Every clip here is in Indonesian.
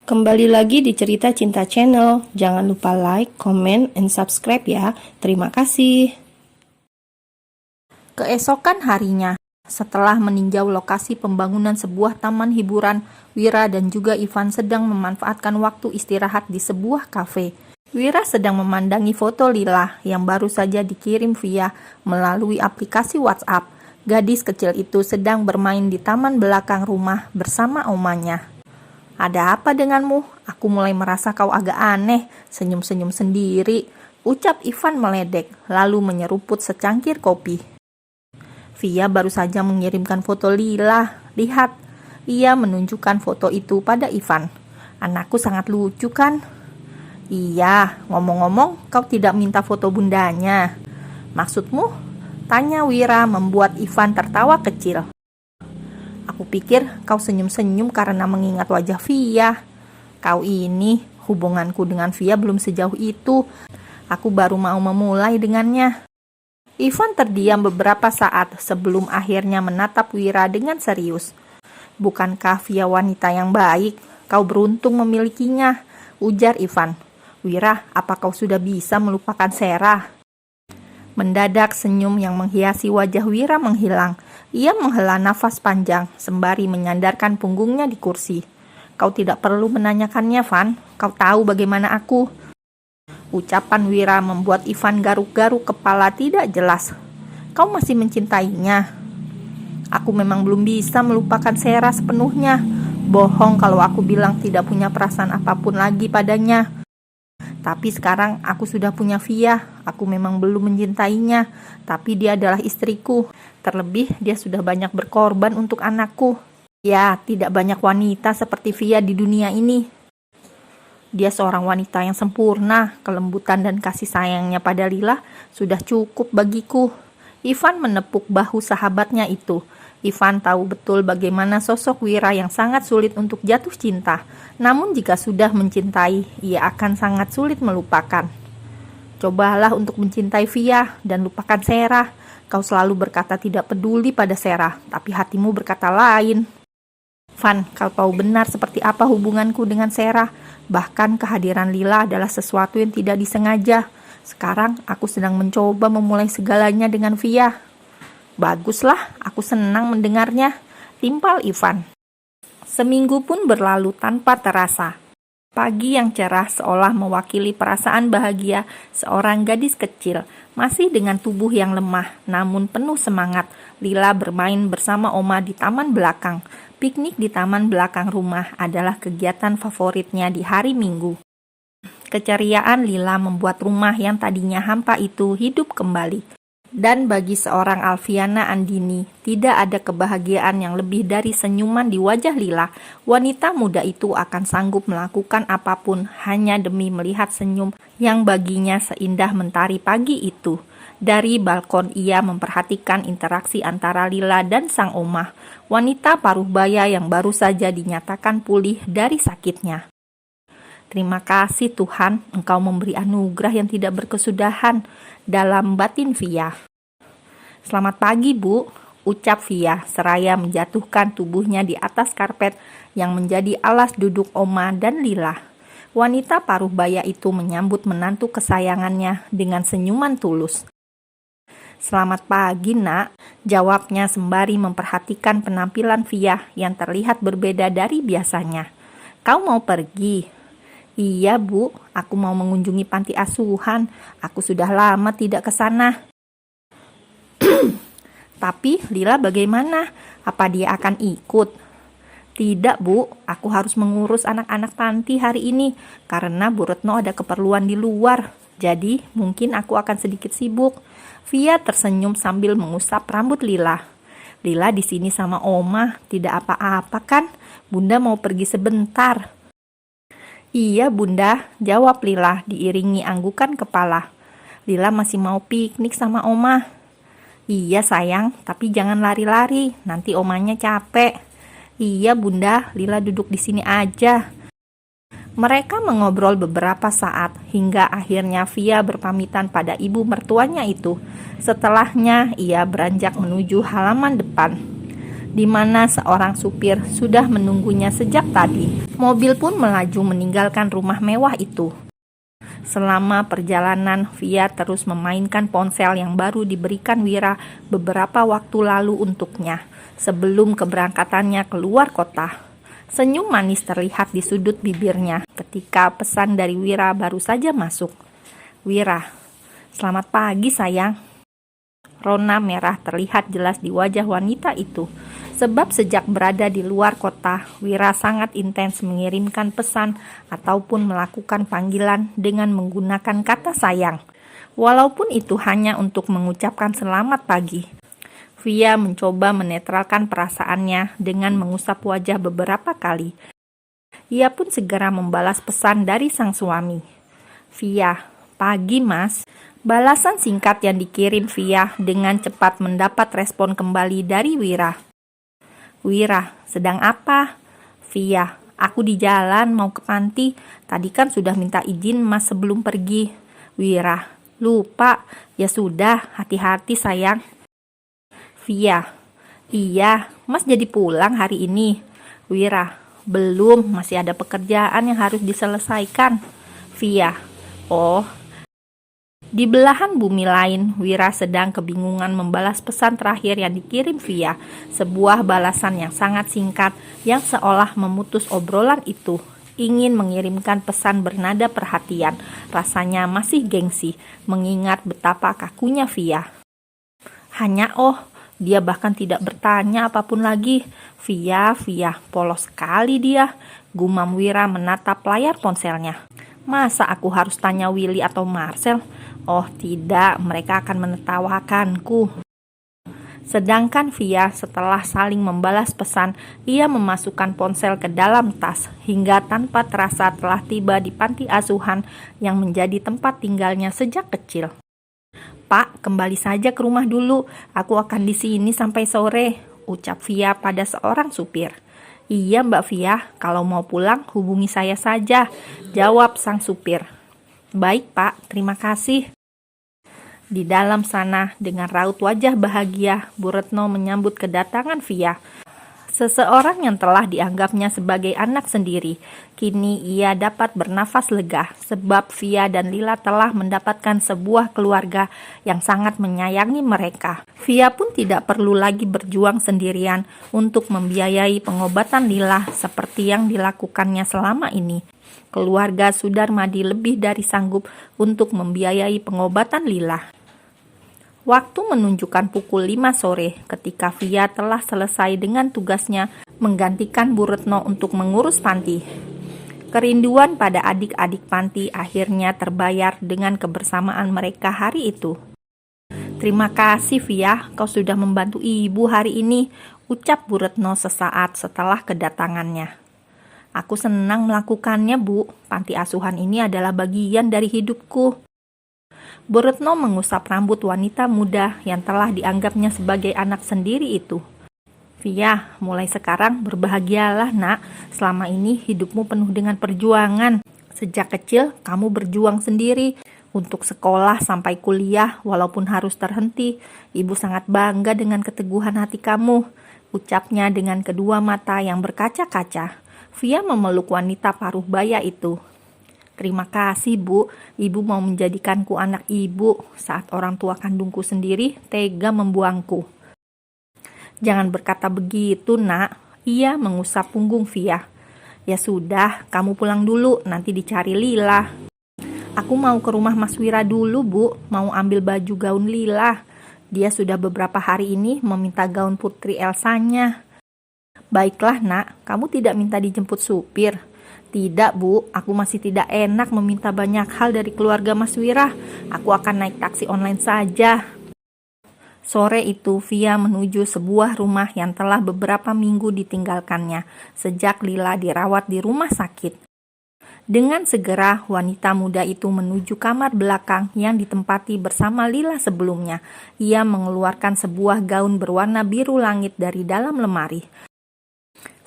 Kembali lagi di Cerita Cinta Channel. Jangan lupa like, comment, and subscribe ya. Terima kasih. Keesokan harinya, setelah meninjau lokasi pembangunan sebuah taman hiburan, Wira dan juga Ivan sedang memanfaatkan waktu istirahat di sebuah kafe. Wira sedang memandangi foto Lila yang baru saja dikirim via melalui aplikasi WhatsApp. Gadis kecil itu sedang bermain di taman belakang rumah bersama omanya. "Ada apa denganmu? Aku mulai merasa kau agak aneh," senyum-senyum sendiri, ucap Ivan meledek, lalu menyeruput secangkir kopi. "Via baru saja mengirimkan foto Lila. Lihat." Ia menunjukkan foto itu pada Ivan. "Anakku sangat lucu kan?" "Iya, ngomong-ngomong kau tidak minta foto bundanya." "Maksudmu?" tanya Wira membuat Ivan tertawa kecil. "Aku pikir kau senyum-senyum karena mengingat wajah Via." "Kau ini, hubunganku dengan Via belum sejauh itu. Aku baru mau memulai dengannya." Ivan terdiam beberapa saat sebelum akhirnya menatap Wira dengan serius. "Bukankah Via wanita yang baik? Kau beruntung memilikinya," ujar Ivan. "Wira, apa kau sudah bisa melupakan Sera?" Mendadak senyum yang menghiasi wajah Wira menghilang. Ia menghela nafas panjang sembari menyandarkan punggungnya di kursi. "Kau tidak perlu menanyakannya, Van. Kau tahu bagaimana aku." Ucapan Wira membuat Ivan garuk-garuk kepala tidak jelas. "Kau masih mencintainya?" "Aku memang belum bisa melupakan Sera sepenuhnya. Bohong kalau aku bilang tidak punya perasaan apapun lagi padanya. Tapi sekarang aku sudah punya Via. Aku memang belum mencintainya, tapi dia adalah istriku. Terlebih dia sudah banyak berkorban untuk anakku. Ya, tidak banyak wanita seperti Via di dunia ini. Dia seorang wanita yang sempurna. Kelembutan dan kasih sayangnya pada Lila sudah cukup bagiku." Ivan menepuk bahu sahabatnya itu. Ivan tahu betul bagaimana sosok Wira yang sangat sulit untuk jatuh cinta. Namun jika sudah mencintai, ia akan sangat sulit melupakan. "Cobalah untuk mencintai Via dan lupakan Sera. Kau selalu berkata tidak peduli pada Sera, tapi hatimu berkata lain." "Van, kau tahu benar seperti apa hubunganku dengan Sera. Bahkan kehadiran Lila adalah sesuatu yang tidak disengaja. Sekarang aku sedang mencoba memulai segalanya dengan Via." "Baguslah, aku senang mendengarnya," timpal Ivan. Seminggu pun berlalu tanpa terasa. Pagi yang cerah seolah mewakili perasaan bahagia seorang gadis kecil, masih dengan tubuh yang lemah namun penuh semangat. Lila bermain bersama Oma di taman belakang. Piknik di taman belakang rumah adalah kegiatan favoritnya di hari Minggu. Keceriaan Lila membuat rumah yang tadinya hampa itu hidup kembali. Dan bagi seorang Alfiana Andini, tidak ada kebahagiaan yang lebih dari senyuman di wajah Lila. Wanita muda itu akan sanggup melakukan apapun hanya demi melihat senyum yang baginya seindah mentari pagi itu. Dari balkon ia memperhatikan interaksi antara Lila dan sang omah, wanita paruh baya yang baru saja dinyatakan pulih dari sakitnya. "Terima kasih Tuhan, Engkau memberi anugerah yang tidak berkesudahan," dalam batin Via. "Selamat pagi, Bu," ucap Via seraya menjatuhkan tubuhnya di atas karpet yang menjadi alas duduk Oma dan Lila. Wanita paruh baya itu menyambut menantu kesayangannya dengan senyuman tulus. "Selamat pagi, Nak," jawabnya sembari memperhatikan penampilan Via yang terlihat berbeda dari biasanya. "Kau mau pergi?" "Iya, Bu, aku mau mengunjungi panti asuhan. Aku sudah lama tidak ke sana." "Tapi Lila bagaimana? Apa dia akan ikut?" "Tidak, Bu, aku harus mengurus anak-anak panti hari ini karena Bu Retno ada keperluan di luar. Jadi mungkin aku akan sedikit sibuk." Via tersenyum sambil mengusap rambut Lila. "Lila di sini sama Oma, tidak apa-apa kan? Bunda mau pergi sebentar." "Iya Bunda," jawab Lila diiringi anggukan kepala. "Lila masih mau piknik sama Oma." "Iya sayang, tapi jangan lari-lari, nanti omanya capek." "Iya Bunda, Lila duduk di sini aja." Mereka mengobrol beberapa saat hingga akhirnya Via berpamitan pada ibu mertuanya itu. Setelahnya ia beranjak menuju halaman depan. di mana seorang supir sudah menunggunya sejak tadi. Mobil pun melaju meninggalkan rumah mewah itu. Selama perjalanan, Via terus memainkan ponsel yang baru diberikan Wira beberapa waktu lalu untuknya, sebelum keberangkatannya keluar kota. Senyum manis terlihat di sudut bibirnya ketika pesan dari Wira baru saja masuk. "Wira, selamat pagi sayang." Rona merah terlihat jelas di wajah wanita itu. Sebab sejak berada di luar kota, Wira sangat intens mengirimkan pesan ataupun melakukan panggilan dengan menggunakan kata sayang. Walaupun itu hanya untuk mengucapkan selamat pagi. Via mencoba menetralkan perasaannya dengan mengusap wajah beberapa kali. Ia pun segera membalas pesan dari sang suami. "Via, pagi mas." Balasan singkat yang dikirim Via dengan cepat mendapat respon kembali dari Wira. "Wira, sedang apa?" "Via, aku di jalan mau ke panti. Tadi kan sudah minta izin mas sebelum pergi." "Wira, lupa. Ya sudah, hati-hati sayang." "Via, iya, mas jadi pulang hari ini." "Wira, belum, masih ada pekerjaan yang harus diselesaikan." "Via, oh." Di belahan bumi lain, Wira sedang kebingungan membalas pesan terakhir yang dikirim Via, sebuah balasan yang sangat singkat yang seolah memutus obrolan itu. Ingin mengirimkan pesan bernada perhatian, rasanya masih gengsi, mengingat betapa kakunya Via. Hanya dia bahkan tidak bertanya apapun lagi. Via, polos sekali dia, gumam Wira menatap layar ponselnya. "Masa aku harus tanya Willy atau Marcel? Oh tidak, mereka akan menertawakanku." Sedangkan Via setelah saling membalas pesan, ia memasukkan ponsel ke dalam tas, hingga tanpa terasa telah tiba di panti asuhan yang menjadi tempat tinggalnya sejak kecil. "Pak, kembali saja ke rumah dulu, aku akan di sini sampai sore," ucap Via pada seorang supir. "Iya Mbak Via, kalau mau pulang hubungi saya saja," jawab sang supir. "Baik Pak, terima kasih." Di dalam sana, dengan raut wajah bahagia, Bu Retno menyambut kedatangan Via. Seseorang yang telah dianggapnya sebagai anak sendiri. Kini ia dapat bernafas lega, sebab Via dan Lila telah mendapatkan sebuah keluarga yang sangat menyayangi mereka. Via pun tidak perlu lagi berjuang sendirian untuk membiayai pengobatan Lila seperti yang dilakukannya selama ini. Keluarga Sudarmadi lebih dari sanggup untuk membiayai pengobatan Lila. Waktu menunjukkan pukul 5 sore ketika Via telah selesai dengan tugasnya menggantikan Bu Retno untuk mengurus panti. Kerinduan pada adik-adik panti akhirnya terbayar dengan kebersamaan mereka hari itu. "Terima kasih Via, kau sudah membantu ibu hari ini," ucap Bu Retno sesaat setelah kedatangannya. "Aku senang melakukannya Bu, panti asuhan ini adalah bagian dari hidupku." Bu Retno mengusap rambut wanita muda yang telah dianggapnya sebagai anak sendiri itu. "Via, mulai sekarang berbahagialah nak, selama ini hidupmu penuh dengan perjuangan. Sejak kecil kamu berjuang sendiri untuk sekolah sampai kuliah walaupun harus terhenti. Ibu sangat bangga dengan keteguhan hati kamu," ucapnya dengan kedua mata yang berkaca-kaca. Via memeluk wanita paruh baya itu. "Terima kasih Bu, Ibu mau menjadikanku anak ibu saat orang tua kandungku sendiri tega membuangku." "Jangan berkata begitu nak," ia mengusap punggung Via. "Ya sudah, kamu pulang dulu, nanti dicari Lila." "Aku mau ke rumah Mas Wira dulu Bu, mau ambil baju gaun Lila. Dia sudah beberapa hari ini meminta gaun Putri Elsanya." "Baiklah nak, kamu tidak minta dijemput supir?" "Tidak Bu, aku masih tidak enak meminta banyak hal dari keluarga Mas Wira. Aku akan naik taksi online saja." Sore itu Via menuju sebuah rumah yang telah beberapa minggu ditinggalkannya sejak Lila dirawat di rumah sakit. Dengan segera wanita muda itu menuju kamar belakang yang ditempati bersama Lila sebelumnya. Ia mengeluarkan sebuah gaun berwarna biru langit dari dalam lemari.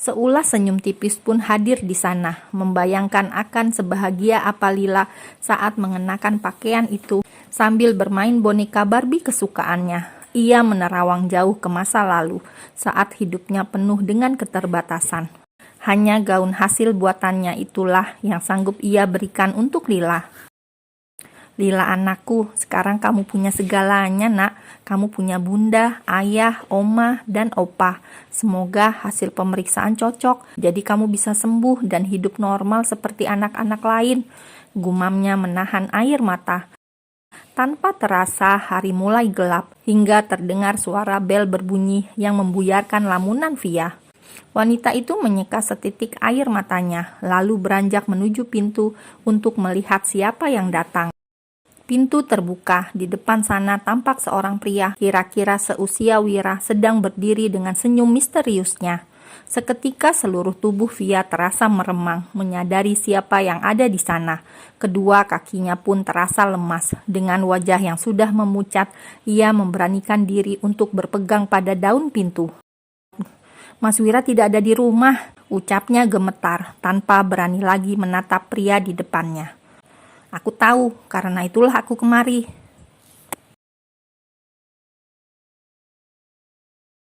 Seulas senyum tipis pun hadir di sana, membayangkan akan sebahagia apa Lila saat mengenakan pakaian itu sambil bermain boneka Barbie kesukaannya. Ia menerawang jauh ke masa lalu, saat hidupnya penuh dengan keterbatasan. Hanya gaun hasil buatannya itulah yang sanggup ia berikan untuk Lila. Lila anakku, sekarang kamu punya segalanya nak. Kamu punya bunda, ayah, oma, dan opa. Semoga hasil pemeriksaan cocok, jadi kamu bisa sembuh dan hidup normal seperti anak-anak lain. Gumamnya menahan air mata. Tanpa terasa hari mulai gelap, hingga terdengar suara bel berbunyi yang membuyarkan lamunan Via. Wanita itu menyeka setitik air matanya, lalu beranjak menuju pintu untuk melihat siapa yang datang. Pintu terbuka, di depan sana tampak seorang pria, kira-kira seusia Wira, sedang berdiri dengan senyum misteriusnya. Seketika seluruh tubuh Via terasa meremang, menyadari siapa yang ada di sana. Kedua kakinya pun terasa lemas. Dengan wajah yang sudah memucat, ia memberanikan diri untuk berpegang pada daun pintu. Mas Wira tidak ada di rumah, ucapnya gemetar, tanpa berani lagi menatap pria di depannya. Aku tahu, karena itulah aku kemari.